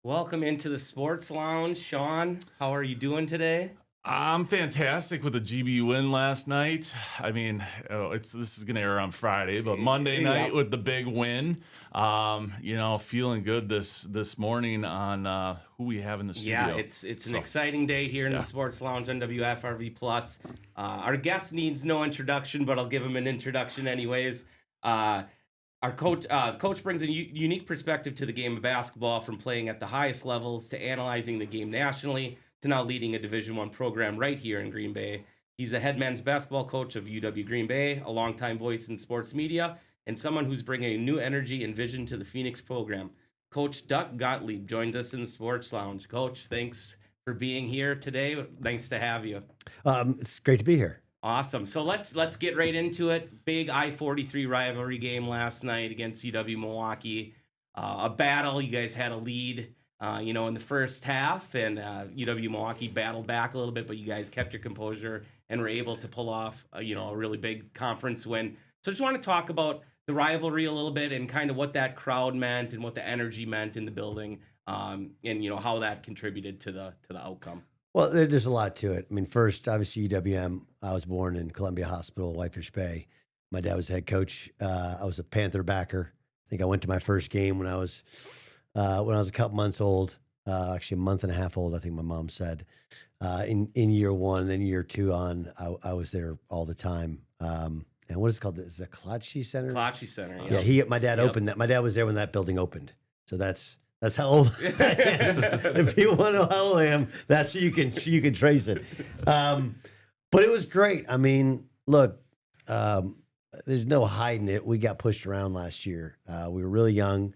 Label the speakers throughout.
Speaker 1: Welcome into the Sports Lounge. Sean, how are you doing today?
Speaker 2: I'm fantastic with the GB win last night. I mean, this is gonna air on Friday, but Monday night
Speaker 1: Yep.
Speaker 2: with the big win. Feeling good this morning on who we have in the
Speaker 1: Yeah,
Speaker 2: studio.
Speaker 1: it's an
Speaker 2: So
Speaker 1: exciting day here in the
Speaker 2: yeah,
Speaker 1: Sports Lounge on WFRV Plus. Our guest needs no introduction, but I'll give him an introduction anyways. Uh, our coach brings a unique perspective to the game of basketball, from playing at the highest levels to analyzing the game nationally to now leading a Division One program right here in Green Bay. He's a head men's basketball coach of UW Green Bay, a longtime voice in sports media, and someone who's bringing new energy and vision to the Phoenix program. Coach Gottlieb joins us in the Sports Lounge. Coach, thanks for being here today. Nice to have you.
Speaker 3: It's great to be here.
Speaker 1: Awesome. So let's get right into it. Big I-43 rivalry game last night against UW Milwaukee. A battle. You guys had a lead, in the first half, and UW Milwaukee battled back a little bit, but you guys kept your composure and were able to pull off, a really big conference win. So I just want to talk about the rivalry a little bit and kind of what that crowd meant and what the energy meant in the building, and how that contributed to the outcome.
Speaker 3: Well, there's a lot to it. I mean, first, obviously, UWM. I was born in Columbia Hospital, Whitefish Bay. My dad was the head coach. I was a Panther backer. I think I went to my first game when I was a couple months old. Actually, a month and a half old, I think my mom said. In year one, then year two on, I was there all the time. And what is it called? Is it the Klatschi Center?
Speaker 1: Klatschi Center.
Speaker 3: Yeah, my dad opened that. My dad was there when that building opened. So that's how old I am. If you want to know how old I am, that's you can trace it. But it was great. I mean, look, there's no hiding it. We got pushed around last year. We were really young,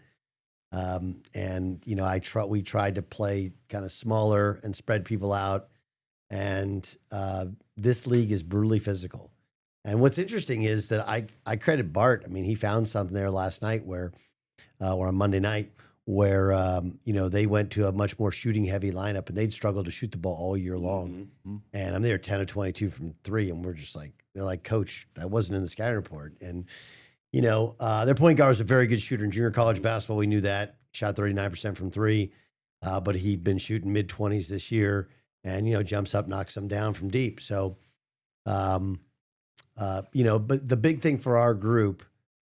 Speaker 3: and we tried to play kind of smaller and spread people out. And this league is brutally physical. And what's interesting is that I credit Bart. I mean, he found something there last night or on Monday night, where they went to a much more shooting heavy lineup, and they'd struggled to shoot the ball all year long.
Speaker 2: Mm-hmm.
Speaker 3: And I'm there 10 of 22 from three, and they're like, Coach, that wasn't in the scouting report. And their point guard was a very good shooter in junior college basketball. We knew that. Shot 39% from three, but he'd been shooting mid 20s this year, and jumps up, knocks them down from deep. So, but the big thing for our group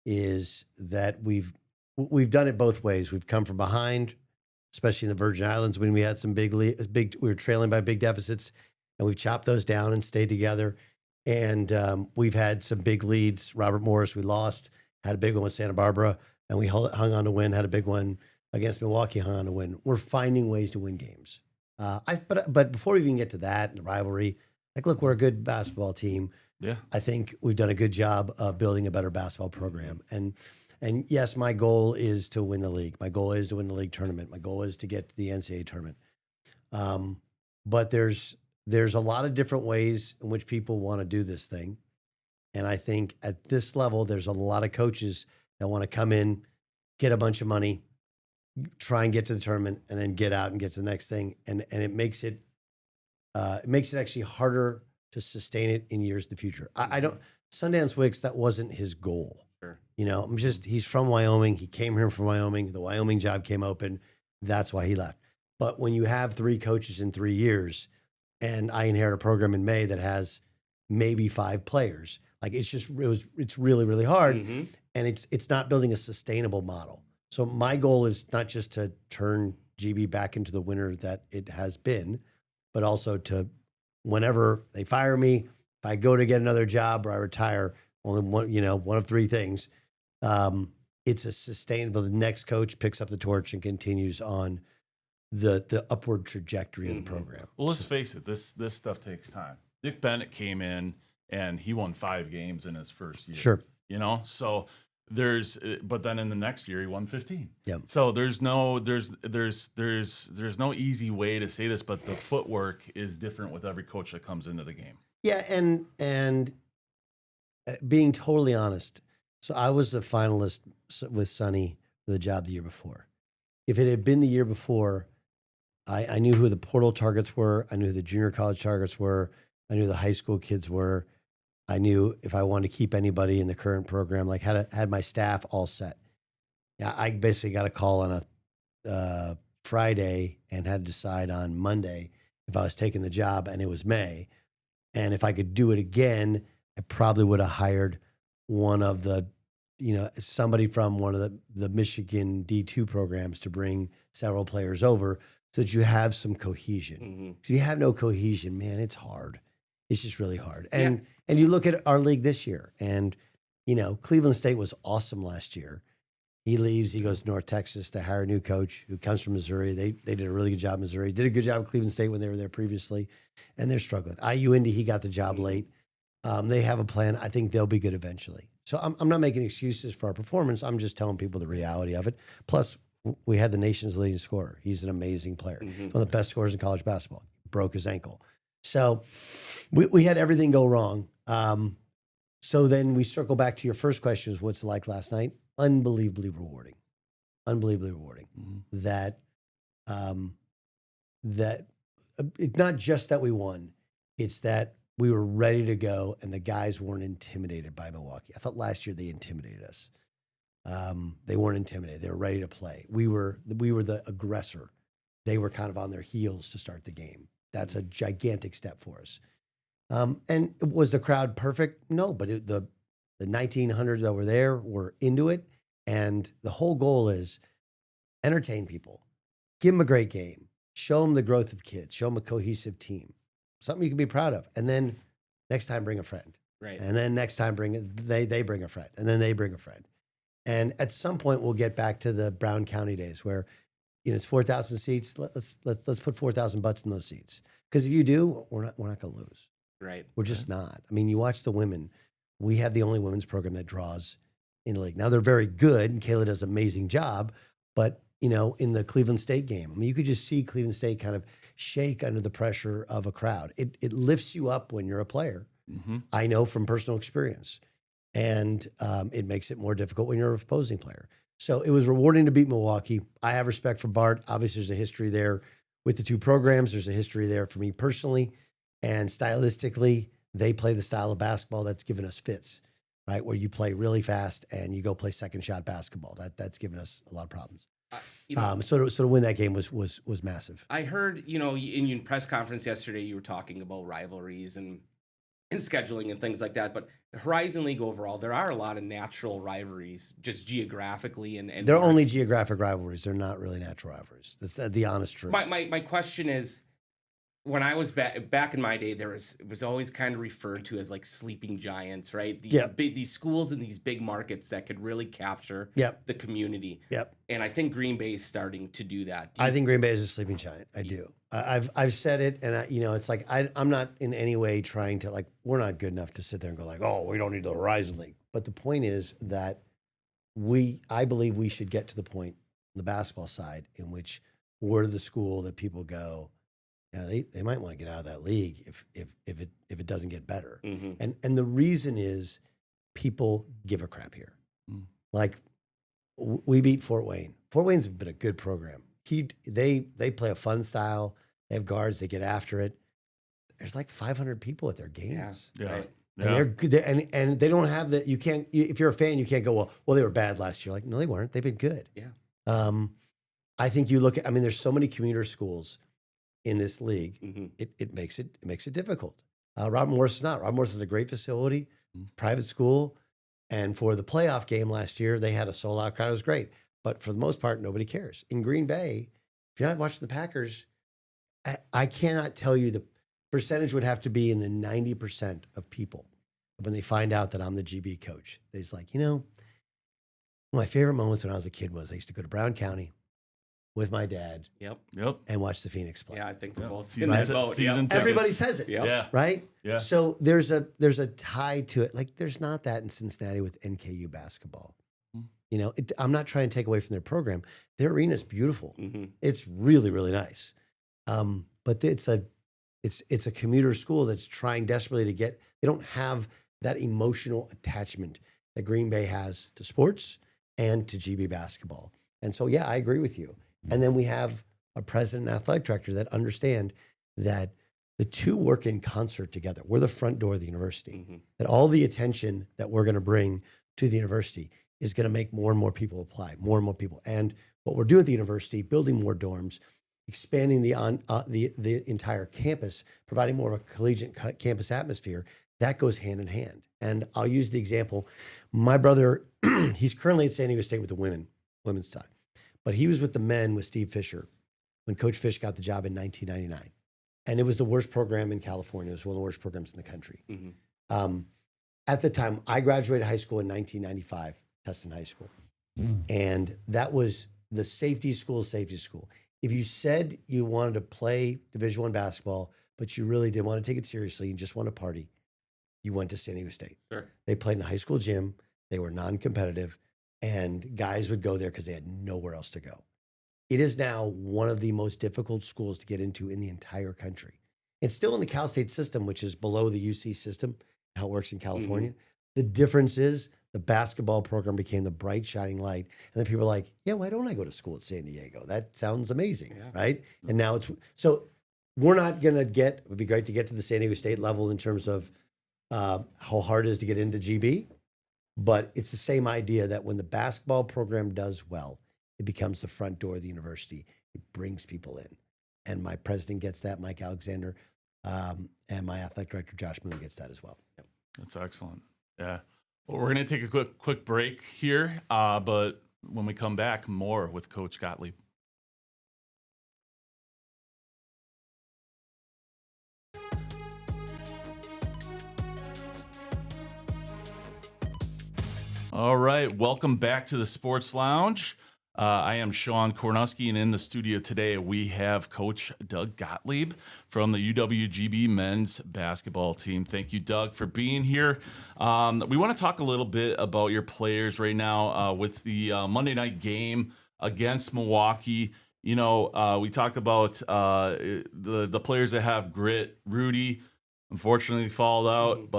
Speaker 3: is that we've done it both ways. We've come from behind, especially in the Virgin Islands when we had some we were trailing by big deficits, and we've chopped those down and stayed together. And we've had some big leads. Robert Morris, we lost, had a big one with Santa Barbara, and we hung on to win, had a big one against Milwaukee, hung on to win. We're finding ways to win games. But before we even get to that and the rivalry, look, we're a good basketball team.
Speaker 2: yeah.
Speaker 3: I think we've done a good job of building a better basketball program. And yes, my goal is to win the league. My goal is to win the league tournament. My goal is to get to the NCAA tournament. But there's a lot of different ways in which people want to do this thing. And I think at this level, there's a lot of coaches that want to come in, get a bunch of money, try and get to the tournament, and then get out and get to the next thing. And it makes it actually harder to sustain it in years in the future. I don't, Sundance Wicks, that wasn't his goal.
Speaker 1: Sure.
Speaker 3: He's from Wyoming. He came here from Wyoming. The Wyoming job came open. That's why he left. But when you have three coaches in 3 years, and I inherit a program in May that has maybe 5 players, it's really, really hard.
Speaker 1: Mm-hmm.
Speaker 3: And it's not building a sustainable model. So my goal is not just to turn GB back into the winner that it has been, but also to, whenever they fire me, if I go to get another job or I retire, only one of 3 things. It's a sustainable. The next coach picks up the torch and continues on the upward trajectory of the program.
Speaker 2: Well, let's face it. This stuff takes time. Dick Bennett came in and he won 5 games in his first year.
Speaker 3: Sure.
Speaker 2: So but then in the next year he won 15.
Speaker 3: Yeah.
Speaker 2: So there's no easy way to say this, but the footwork is different with every coach that comes into the game.
Speaker 3: Yeah, and being totally honest, so I was a finalist with Sonny for the job the year before. If it had been the year before, I knew who the portal targets were. I knew who the junior college targets were. I knew who the high school kids were. I knew if I wanted to keep anybody in the current program, had my staff all set. Yeah, I basically got a call on a Friday and had to decide on Monday if I was taking the job, and it was May. And if I could do it again, I probably would have hired one of the, somebody from one of the Michigan D2 programs to bring several players over so that you have some cohesion.
Speaker 1: Mm-hmm.
Speaker 3: So you have no cohesion, man, it's hard. It's just really hard. And you look at our league this year, and, Cleveland State was awesome last year. He leaves, he goes to North Texas to hire a new coach who comes from Missouri. They did a really good job in Missouri. Did a good job at Cleveland State when they were there previously, and they're struggling. IU Indy, he got the job late. They have a plan. I think they'll be good eventually. So I'm not making excuses for our performance. I'm just telling people the reality of it. Plus, we had the nation's leading scorer. He's an amazing player.
Speaker 1: Mm-hmm.
Speaker 3: One of the best scorers in college basketball. Broke his ankle. So we had everything go wrong. So then we circle back to your first question, is what's it like last night? Unbelievably rewarding. Unbelievably rewarding.
Speaker 2: Mm-hmm.
Speaker 3: That it's not just that we won, it's that we were ready to go and the guys weren't intimidated by Milwaukee. I thought last year they intimidated us. They weren't intimidated. They were ready to play. We were the aggressor. They were kind of on their heels to start the game. That's a gigantic step for us. And was the crowd perfect? No, but the 1,900 that were there were into it. And the whole goal is entertain people, give them a great game, show them the growth of kids, show them a cohesive team, something you can be proud of. And then next time, bring a friend.
Speaker 1: Right.
Speaker 3: And then next time, they bring a friend, and then they bring a friend. And at some point, we'll get back to the Brown County days where, it's 4,000 seats. Let's put 4,000 butts in those seats. Because if you do, we're not going to lose.
Speaker 1: Right.
Speaker 3: We're just not. I mean, you watch the women. We have the only women's program that draws in the league. Now, they're very good, and Kayla does an amazing job. But, in the Cleveland State game, I mean, you could just see Cleveland State kind of shake under the pressure of a crowd. It lifts you up when you're a player.
Speaker 2: Mm-hmm.
Speaker 3: I know from personal experience. And it makes it more difficult when you're an opposing player. So it was rewarding to beat Milwaukee. I have respect for Bart. Obviously, there's a history there with the two programs. There's a history there for me personally. And stylistically, they play the style of basketball that's given us fits, right? Where you play really fast and you go play second shot basketball. That's given us a lot of problems. So to win that game was massive.
Speaker 1: I heard, in your press conference yesterday, you were talking about rivalries and scheduling and things like that. But the Horizon League overall, there are a lot of natural rivalries just geographically. And
Speaker 3: they're only geographic rivalries. They're not really natural rivalries. That's the honest truth.
Speaker 1: My question is, when I was back in my day, it was always kind of referred to as like sleeping giants, right? These schools in these big markets that could really capture the community.
Speaker 3: Yep.
Speaker 1: And I think Green Bay is starting to do that.
Speaker 3: I think Green Bay is a sleeping giant. I do. I've said it, and it's like I'm not in any way trying to, like, we're not good enough to sit there and go like, oh, we don't need the Horizon League. But the point is that I believe we should get to the point on the basketball side in which we're the school that people go, yeah, they might want to get out of that league if it doesn't get better.
Speaker 1: Mm-hmm.
Speaker 3: And the reason is people give a crap here. Like, we beat Fort Wayne. Fort Wayne's been a good program. They play a fun style. They have guards. They get after it. There's like 500 people at their games.
Speaker 2: Yeah.
Speaker 1: Right.
Speaker 3: And they're good. And they don't have you can't, if you're a fan, you can't go, well, they were bad last year. Like, no, they weren't. They've been good.
Speaker 1: Yeah.
Speaker 3: I think you look at, there's so many commuter schools in this league.
Speaker 1: Mm-hmm.
Speaker 3: It makes it difficult. Robert Morris is not. Robert Morris is a great facility, private school. And for the playoff game last year, they had a sold out crowd. It was great. But for the most part, nobody cares. In Green Bay, if you're not watching the Packers, I cannot tell you the percentage would have to be in the 90% of people when they find out that I'm the GB coach. They're just like, my favorite moments when I was a kid was I used to go to Brown County with my dad.
Speaker 1: Yep.
Speaker 3: and watch the Phoenix play.
Speaker 1: Yeah, I think we're both
Speaker 2: Season
Speaker 1: in that
Speaker 2: t-
Speaker 1: boat.
Speaker 2: season
Speaker 1: Yep.
Speaker 2: tickets.
Speaker 3: Everybody says it.
Speaker 1: Yep.
Speaker 2: Yeah.
Speaker 3: Right?
Speaker 2: Yeah.
Speaker 3: So there's a tie to it. Like, there's not that in Cincinnati with NKU basketball. I'm not trying to take away from their program. Their arena is beautiful.
Speaker 1: Mm-hmm.
Speaker 3: It's really, really nice. But it's a commuter school that's trying desperately to get. They don't have that emotional attachment that Green Bay has to sports and to GB basketball. And so, yeah, I agree with you. And then we have a president and athletic director that understand that the two work in concert together. We're the front door of the university.
Speaker 1: Mm-hmm.
Speaker 3: That all the attention that we're going to bring to the university is going to make more and more people apply, more and more people. And what we're doing at the university, building more dorms, expanding the entire campus, providing more of a collegiate campus atmosphere, that goes hand in hand. And I'll use the example. My brother, he's currently at San Diego State with the women's side, but he was with the men with Steve Fisher when Coach Fish got the job in 1999. And it was the worst program in California. It was one of the worst programs in the country. At the time, I graduated high school in 1995, Tustin High School. And that was the safety school. If you said you wanted to play Division I basketball, but you really didn't want to take it seriously and just want to party, you went to San Diego State.
Speaker 1: Sure.
Speaker 3: They played in a high school gym. They were non-competitive, and guys would go there because they had nowhere else to go. It is now one of the most difficult schools to get into in the entire country. It's still in the Cal State system, which is below the UC system, how it works in California. The difference is the basketball program became the bright, shining light. And then people are like, yeah, why don't I go to school at San Diego? That sounds amazing, right? And now it's, so we're not going to get, it would be great to get to the San Diego State level in terms of how hard it is to get into GB. But it's the same idea that when the basketball program does well, it becomes the front door of the university. It brings people in. And my president gets that, Mike Alexander, and my athletic director, Josh Moon, gets that as well.
Speaker 2: That's excellent. Yeah. Well, we're going to take a quick break here, but when we come back, more with Coach Gottlieb. All right, welcome back to the Sports Lounge. I am Sean Kornuski, and in the studio today we have Coach Doug Gottlieb from the UWGB men's basketball team. Thank you, Doug, for being here. We want to talk a little bit about your players right now with the Monday night game against Milwaukee. You know, we talked about the players that have grit. Rudy, unfortunately, fouled out,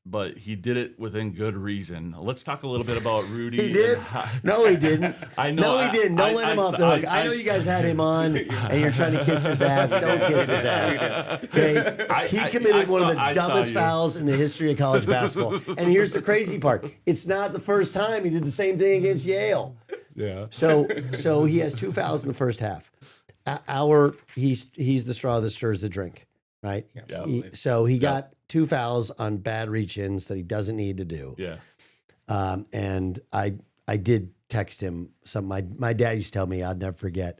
Speaker 2: but he did it within good reason. Let's talk a little bit about Rudy.
Speaker 3: He did? No, he didn't.
Speaker 2: I know.
Speaker 3: No, he didn't. Don't let him off the hook. I know you guys had him on, and you're trying to kiss his ass. Don't kiss his ass. Okay? He committed one of the dumbest fouls in the history of college basketball. And here's the crazy part. It's not the first time he did the same thing against Yale.
Speaker 2: Yeah.
Speaker 3: So he has 2 fouls in the first half. He's the straw that stirs the drink, right?
Speaker 1: Yeah.
Speaker 3: So he got 2 fouls on bad reach-ins that he doesn't need to do.
Speaker 2: Yeah.
Speaker 3: And I did text him. My dad used to tell me, I'd never forget.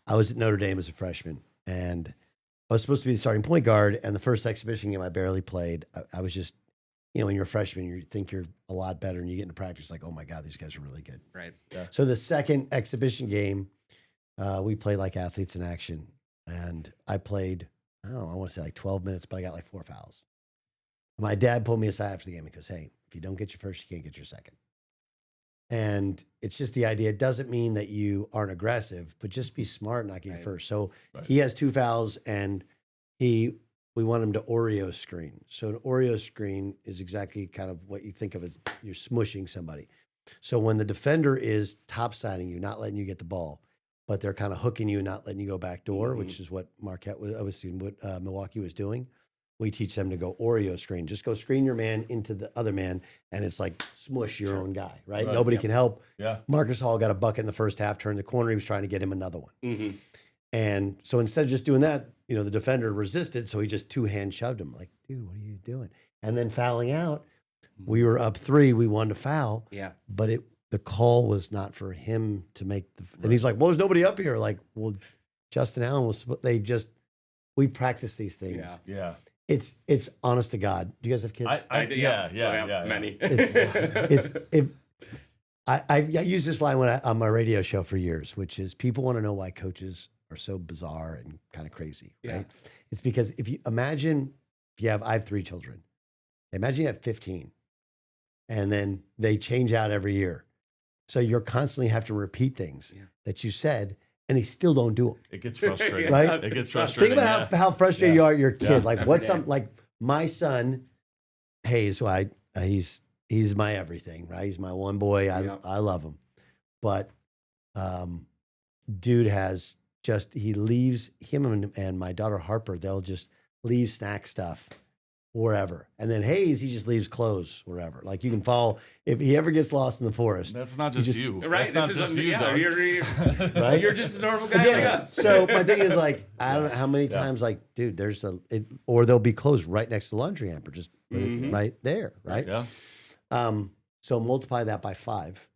Speaker 3: I was at Notre Dame as a freshman, and I was supposed to be the starting point guard. And the first exhibition game I barely played. I was just, you know, when you're a freshman, you think you're a lot better, and you get into practice like, oh my God, these guys are really good.
Speaker 1: Right.
Speaker 2: Yeah.
Speaker 3: So the second exhibition game, we played like athletes in action, and I played, I don't know, I want to say like 12 minutes, but I got like 4 fouls. My dad pulled me aside after the game and goes, hey, if you don't get your first, you can't get your second. And it's just the idea. It doesn't mean that you aren't aggressive, but just be smart and not get your first. So he has 2 fouls, and we want him to Oreo screen. So an Oreo screen is exactly kind of what you think of as you're smushing somebody. So when the defender is topsiding you, not letting you get the ball, but they're kind of hooking you and not letting you go back door, which is what Milwaukee was doing. We teach them to go Oreo screen. Just go screen your man into the other man, and it's like smush your own guy, right? Nobody can help.
Speaker 2: Yeah.
Speaker 3: Marcus Hall got a bucket in the first half, turned the corner. He was trying to get him another one. And so instead of just doing that, you know, the defender resisted, so he just 2-hand shoved him. Like, dude, what are you doing? And then fouling out. We were up 3. We wanted to foul.
Speaker 1: Yeah.
Speaker 3: But the call was not for him to make the. And he's like, well, there's nobody up here. Like, well, Justin Allen was. We practice these things.
Speaker 2: Yeah.
Speaker 3: It's honest to God. Do you guys have kids?
Speaker 2: Yeah.
Speaker 1: Many.
Speaker 3: I use this line on my radio show for years, which is people want to know why coaches are so bizarre and kind of crazy, right? It's because I have 3 children. Imagine you have 15, and then they change out every year. So you're constantly have to repeat things that you said, and they still don't do them.
Speaker 2: It gets frustrating.
Speaker 3: Right?
Speaker 2: It gets frustrating.
Speaker 3: Think about how frustrated you are at your kid.
Speaker 2: Yeah.
Speaker 3: Like like my son, Hayes, he's my everything, right? He's my one boy. I love him. But dude has he leaves him and my daughter Harper, they'll just leave snack stuff wherever. And then Hayes, he just leaves clothes wherever. Like you can follow, if he ever gets lost in the forest.
Speaker 2: That's not just you.
Speaker 1: Right.
Speaker 2: That's not just you, Doug.
Speaker 3: Right?
Speaker 1: You're just a normal guy like us.
Speaker 3: So my thing is like, I don't know how many times like, dude, there's or they'll be clothes right next to the laundry hamper, just put it right there, right?
Speaker 2: Yeah.
Speaker 3: So multiply that by 5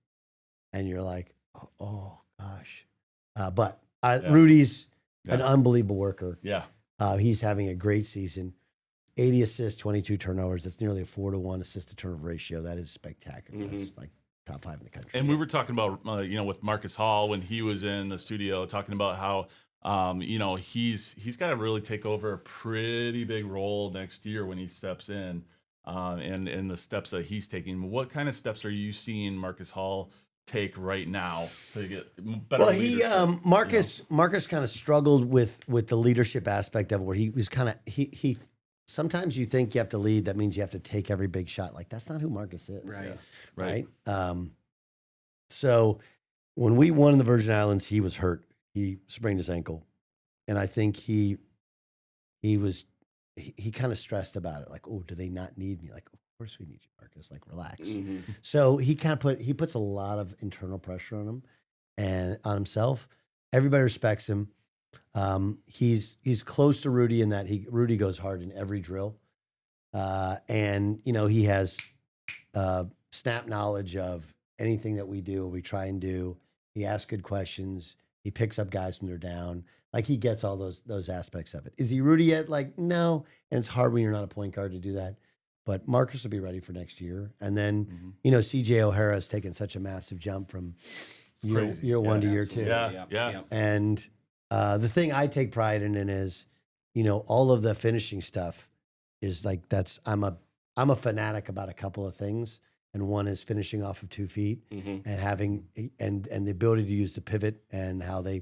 Speaker 3: and you're like, oh gosh. But Rudy's an unbelievable worker.
Speaker 2: Yeah.
Speaker 3: He's having a great season. 80 assists, 22 turnovers. That's nearly a 4-to-1 assist to turnover ratio. That is spectacular. That's like top 5 in the country.
Speaker 2: And we were talking about, with Marcus Hall when he was in the studio, talking about how, he's got to really take over a pretty big role next year when he steps in, and the steps that he's taking. What kind of steps are you seeing Marcus Hall take right now to get better?
Speaker 3: Well, Marcus kind of struggled with the leadership aspect of it, where he was kind of he. Sometimes you think you have to lead. That means you have to take every big shot. Like that's not who Marcus is.
Speaker 1: Right.
Speaker 3: So when we won in the Virgin Islands, he was hurt. He sprained his ankle, and I think he kind of stressed about it. Like, oh, do they not need me? Like, of course we need you, Marcus. Like, relax. So he puts a lot of internal pressure on him and on himself. Everybody respects him. He's close to Rudy in that Rudy goes hard in every drill. And he has snap knowledge of anything that we do, we try and do. He asks good questions. He picks up guys when they're down. Like he gets all those aspects of it. Is he Rudy yet? Like, no. And it's hard when you're not a point guard to do that. But Marcus will be ready for next year. And then, CJ O'Hara has taken such a massive jump from year 1 to year 2.
Speaker 2: Yeah.
Speaker 3: And the thing I take pride in is, all of the finishing stuff is like I'm a fanatic about a couple of things, and one is finishing off of 2 feet and having and the ability to use the pivot and how they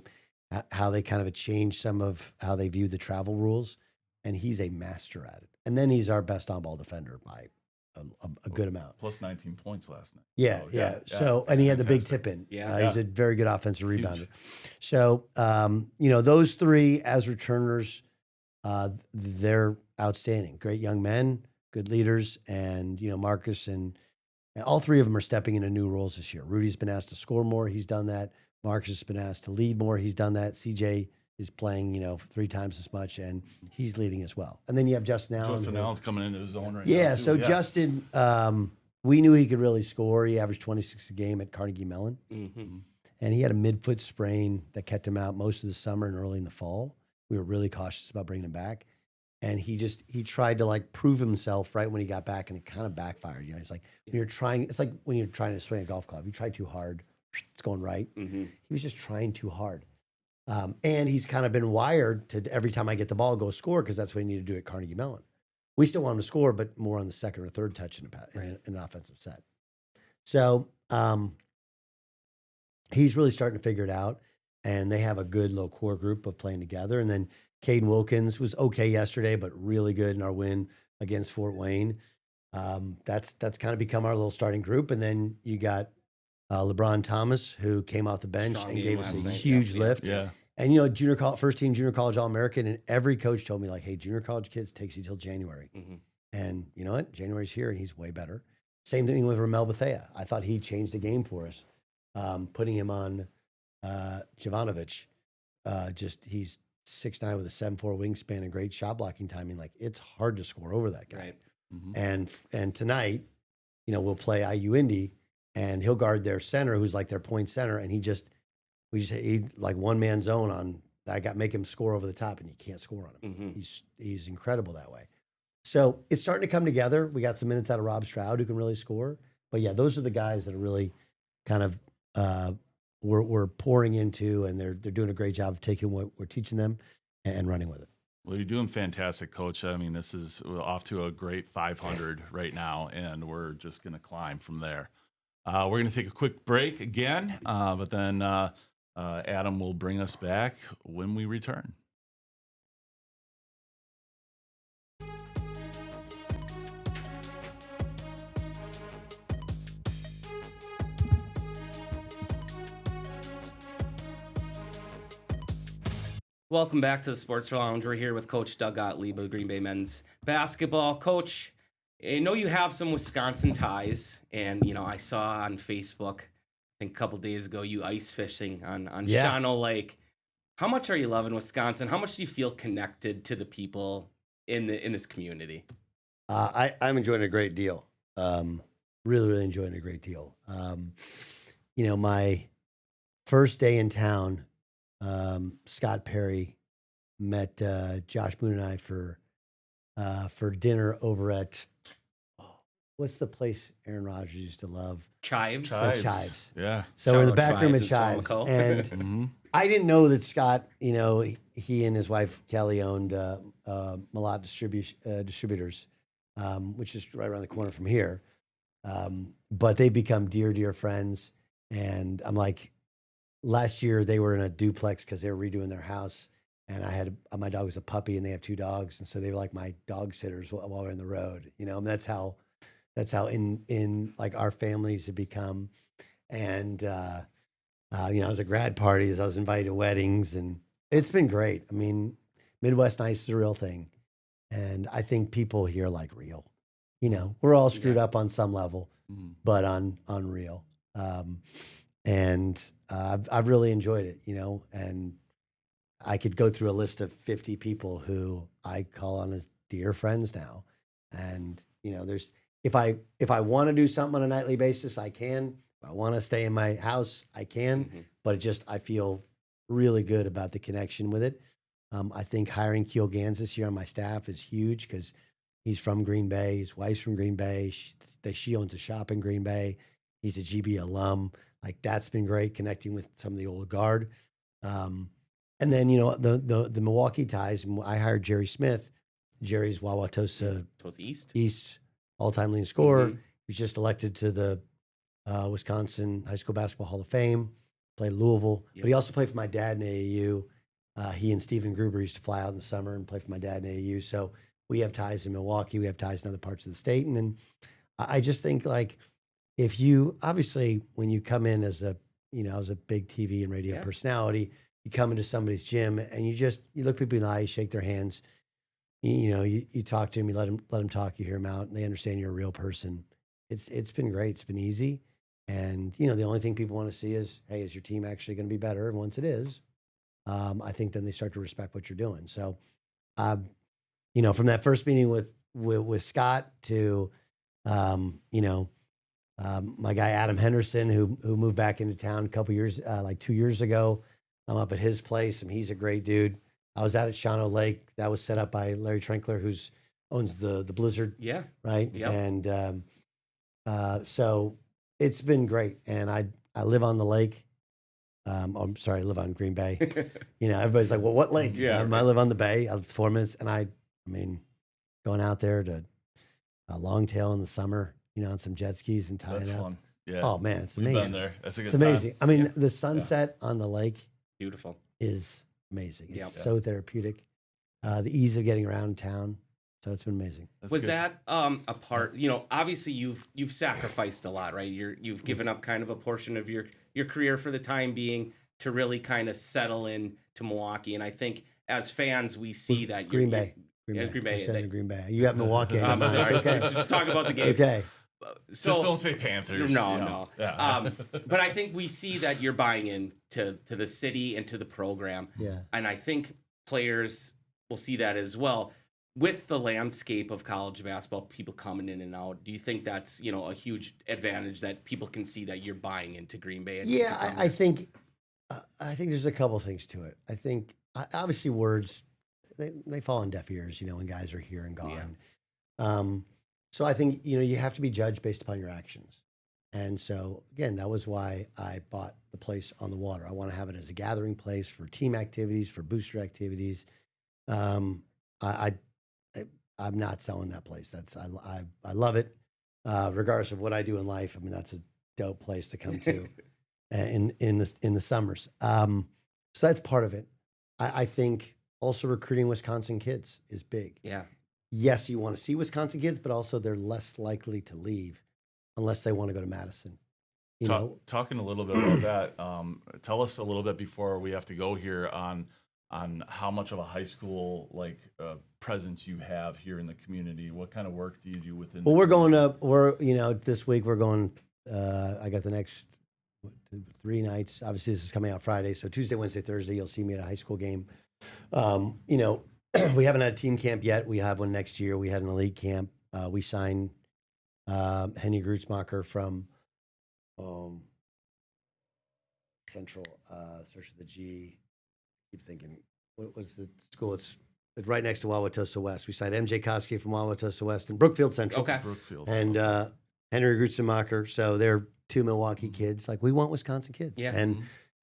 Speaker 3: kind of change some of how they view the travel rules, and he's a master at it. And then he's our best on-ball defender by a good amount.
Speaker 2: Plus 19 points last night.
Speaker 3: Yeah. So, and he had the big tip in. He's a very good offensive rebounder. So, those 3 as returners, they're outstanding. Great young men, good leaders. And, Marcus and all 3 of them are stepping into new roles this year. Rudy's been asked to score more. He's done that. Marcus has been asked to lead more. He's done that. CJ is playing, 3 times as much, and he's leading as well. And then you have Justin Allen.
Speaker 2: Justin Allen's coming into his own right now.
Speaker 3: Yeah, so Justin, we knew he could really score. He averaged 26 a game at Carnegie Mellon. And he had a midfoot sprain that kept him out most of the summer and early in the fall. We were really cautious about bringing him back. And he tried to like prove himself right when he got back, and it kind of backfired. It's like it's like when you're trying to swing a golf club. You try too hard, it's going right. He was just trying too hard. And he's kind of been wired to every time I get the ball, go score, because that's what you need to do at Carnegie Mellon. We still want him to score, but more on the second or third touch in an offensive set. So he's really starting to figure it out, and they have a good little core group of playing together. And then Caden Wilkins was okay yesterday, but really good in our win against Fort Wayne. That's kind of become our little starting group. And then you got LeBron Thomas, who came off the bench and gave us a huge lift.
Speaker 2: Yeah.
Speaker 3: And, first team junior college All-American, and every coach told me, like, hey, junior college kids takes you till January. And you know what? January's here, and he's way better. Same thing with Ramel Bethea. I thought he changed the game for us, putting him on Jovanovic. He's 6'9" with a 7'4" wingspan and great shot blocking timing. Like, it's hard to score over that guy. Right. And tonight, we'll play IU Indy, and he'll guard their center, who's like their point center, and he like one man zone on that make him score over the top, and you can't score on him. He's incredible that way. So it's starting to come together. We got some minutes out of Rob Stroud, who can really score. But yeah, those are the guys that are really kind of we're pouring into, and they're doing a great job of taking what we're teaching them and running with it.
Speaker 2: Well, you're doing fantastic, Coach. I mean, this is off to a great 500 right now, and we're just going to climb from there. We're going to take a quick break again, but then Adam will bring us back when we return.
Speaker 1: Welcome back to the Sports Lounge. We're here with Coach Doug Gottlieb of the Green Bay men's basketball. Coach, I know you have some Wisconsin ties, and I saw on Facebook, I think a couple days ago, you ice fishing on
Speaker 3: Yeah.
Speaker 1: Shawano Lake. How much are you loving Wisconsin? How much do you feel connected to the people in this community?
Speaker 3: I'm enjoying it a great deal. Really, really enjoying it a great deal. My first day in town, Scott Perry met Josh Boone and I for dinner over at what's the place Aaron Rodgers used to love?
Speaker 1: Chives.
Speaker 3: Chives.
Speaker 2: Yeah.
Speaker 3: So we're in the
Speaker 1: Shout
Speaker 3: back
Speaker 1: out
Speaker 3: room at
Speaker 1: Chives
Speaker 3: Chives,
Speaker 1: in Swamico.
Speaker 3: and I didn't know that Scott, he and his wife Kelly owned Malott Distributors, which is right around the corner from here. But they become dear, dear friends. And I'm like, last year they were in a duplex because they were redoing their house. And my dog was a puppy, and they have 2 dogs. And so they were like my dog sitters while we're on the road, and that's how in like our families have become. And, I was at grad parties, I was invited to weddings, and it's been great. I mean, Midwest Nice is a real thing. And I think people here like real. We're all screwed up on some level, but on real. And I've really enjoyed it, and I could go through a list of 50 people who I call on as dear friends now. And, there's, if I want to do something on a nightly basis, I can. If I want to stay in my house, I can, but I feel really good about the connection with it. I think hiring Keel Gans this year on my staff is huge because he's from Green Bay. His wife's from Green Bay. She owns a shop in Green Bay. He's a GB alum. Like, that's been great, connecting with some of the old guard. And then, the Milwaukee ties, I hired Jerry Smith. Jerry's Wauwatosa East all-time leading scorer. He was just elected to the Wisconsin High School Basketball Hall of Fame, played Louisville, but he also played for my dad in AAU. He and Steven Gruber used to fly out in the summer and play for my dad in AAU. So we have ties in Milwaukee. We have ties in other parts of the state. And then I just think, like, if you, obviously, when you come in as a big TV and radio personality, you come into somebody's gym and you look people in the eye, you shake their hands, you talk to them, you let them talk, you hear them out, and they understand you're a real person. It's been great. It's been easy. And, the only thing people want to see is, hey, is your team actually going to be better? And once it is, I think then they start to respect what you're doing. So, from that first meeting with Scott to, my guy, Adam Henderson, who moved back into town a couple years, like 2 years ago, I'm up at his place. He's a great dude. I was out at Shawano Lake. That was set up by Larry Trinkler, who owns the Blizzard. Yeah. Right. Yep. And, so it's been great. And I live on the lake. I'm sorry, I live on Green Bay. Everybody's like, well, what lake? I live on the bay. I live 4 minutes. And I mean, going out there to Longtail in the summer, on some jet skis and tying up. Fun. Yeah. Oh man, it's amazing. We've been there. That's a good time. It's amazing. I mean, the sunset on the lake,
Speaker 1: beautiful,
Speaker 3: is amazing. It's so therapeutic. The ease of getting around town. So it's been amazing.
Speaker 1: Was that a part? Obviously you've sacrificed a lot, right? You've given up kind of a portion of your career for the time being to really kind of settle in to Milwaukee. And I think as fans, we see that
Speaker 3: Green Bay. Green Bay. You got Milwaukee. I'm sorry. Okay.
Speaker 1: Just talk about the game.
Speaker 3: Okay.
Speaker 2: So, just don't say Panthers.
Speaker 1: No. Yeah. But I think we see that you're buying in to the city and to the program.
Speaker 3: Yeah.
Speaker 1: And I think players will see that as well. With the landscape of college basketball, people coming in and out, do you think that's, a huge advantage that people can see that you're buying into Green Bay?
Speaker 3: Yeah, I think there's a couple things to it. I think, obviously, words, they fall on deaf ears, when guys are here and gone. Yeah. So I think, you have to be judged based upon your actions. And so, again, that was why I bought the place on the water. I want to have it as a gathering place for team activities, for booster activities. I'm not selling that place. I love it, regardless of what I do in life. I mean, that's a dope place to come to in the summers. So that's part of it. I think also recruiting Wisconsin kids is big.
Speaker 1: Yeah.
Speaker 3: Yes, you want to see Wisconsin kids, but also they're less likely to leave unless they want to go to Madison.
Speaker 2: Talking a little bit about that, tell us a little bit before we have to go here on on how much of a high school presence you have here in the community. What kind of work do you do within?
Speaker 3: Well, this week we're going. I got the next 3 nights. Obviously, this is coming out Friday, so Tuesday, Wednesday, Thursday, you'll see me at a high school game. We haven't had a team camp yet. We have one next year. We had an elite camp. We signed Henny Grutzmacher from Central. Search for the G. Keep thinking. What's the school? It's right next to Wauwatosa West. We signed MJ Koski from Wauwatosa West and Brookfield Central.
Speaker 1: Okay.
Speaker 2: Brookfield.
Speaker 3: And Henry Grutzmacher. So they're 2 Milwaukee kids. Like, we want Wisconsin kids.
Speaker 1: Yeah.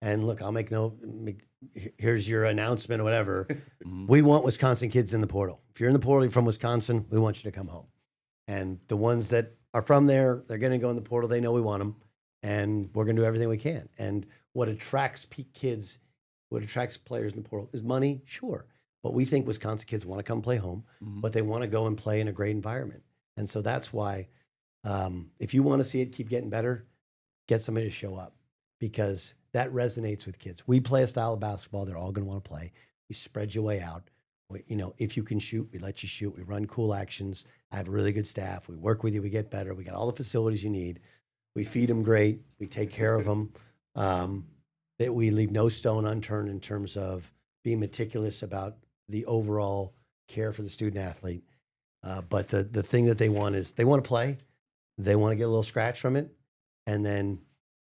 Speaker 3: And look, I'll here's your announcement or whatever. We want Wisconsin kids in the portal. If you're in the portal, you're from Wisconsin, we want you to come home. And the ones that are from there, they're going to go in the portal. They know we want them. And we're going to do everything we can. And what attracts kids, what attracts players in the portal is money, sure. But we think Wisconsin kids want to come play home, but they want to go and play in a great environment. And so that's why if you want to see it keep getting better, get somebody to show up, because that resonates with kids. We play a style of basketball they're all going to want to play. We spread your way out. If you can shoot, we let you shoot. We run cool actions. I have a really good staff. We work with you. We get better. We got all the facilities you need. We feed them great. We take care of them. That we leave no stone unturned in terms of being meticulous about the overall care for the student athlete. But the thing that they want is they want to play. They want to get a little scratch from it. And then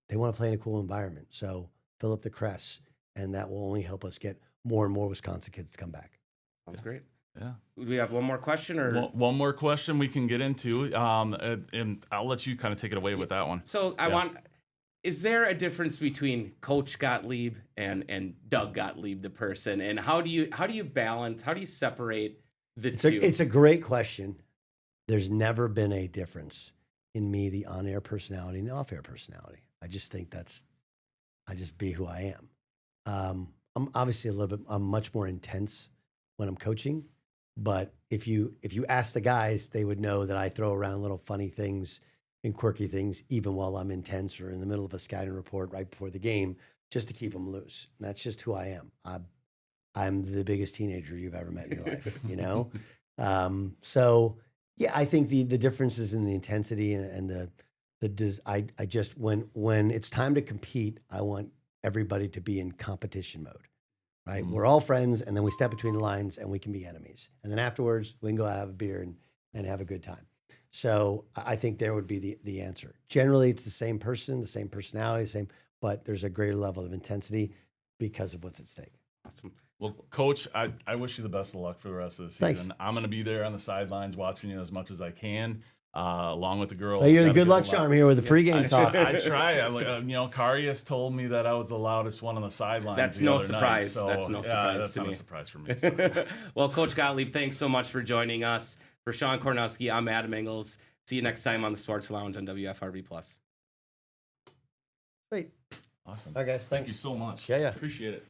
Speaker 3: they want to play in a cool environment. So fill up the crest, and that will only help us get more and more Wisconsin kids to come back.
Speaker 1: Sounds great.
Speaker 2: Yeah.
Speaker 1: Do we have one more question, or
Speaker 2: one more question we can get into? And I'll let you kind of take it away with that one.
Speaker 1: So is there a difference between Coach Gottlieb and Doug Gottlieb, the person? And how do you balance, how do you separate the two?
Speaker 3: It's a great question. There's never been a difference in me, the on-air personality and off-air personality. I just think I just be who I am. I'm obviously I'm much more intense when I'm coaching, but if you ask the guys, they would know that I throw around little funny things and quirky things, even while I'm intense or in the middle of a scouting report right before the game, just to keep them loose. And that's just who I am. I'm the biggest teenager you've ever met in your life, So yeah, I think the difference is in the intensity and I just, when it's time to compete, I want everybody to be in competition mode, right? We're all friends, and then we step between the lines and we can be enemies. And then afterwards we can go out have a beer and have a good time. So I think there would be the answer. Generally, it's the same person, the same personality, but there's a greater level of intensity because of what's at stake.
Speaker 1: Awesome.
Speaker 2: Well, Coach, I wish you the best of luck for the rest of the season.
Speaker 3: Thanks.
Speaker 2: I'm going to be there on the sidelines watching you as much as I can, along with the girls.
Speaker 3: Well, you're the good luck charm here with the pregame talk.
Speaker 2: I try. Kari has told me that I was the loudest one on the sidelines.
Speaker 1: That's no surprise.
Speaker 2: So,
Speaker 1: that's no surprise.
Speaker 2: That's
Speaker 1: to
Speaker 2: not
Speaker 1: me.
Speaker 2: a surprise for me. So.
Speaker 1: Well, Coach Gottlieb, thanks so much for joining us. For Sean Kornowski, I'm Adam Engels. See you next time on the Sports Lounge on WFRV Plus.
Speaker 3: Great.
Speaker 2: Awesome.
Speaker 3: All right, guys. Thanks.
Speaker 2: Thank you so much.
Speaker 3: Yeah.
Speaker 2: Appreciate it.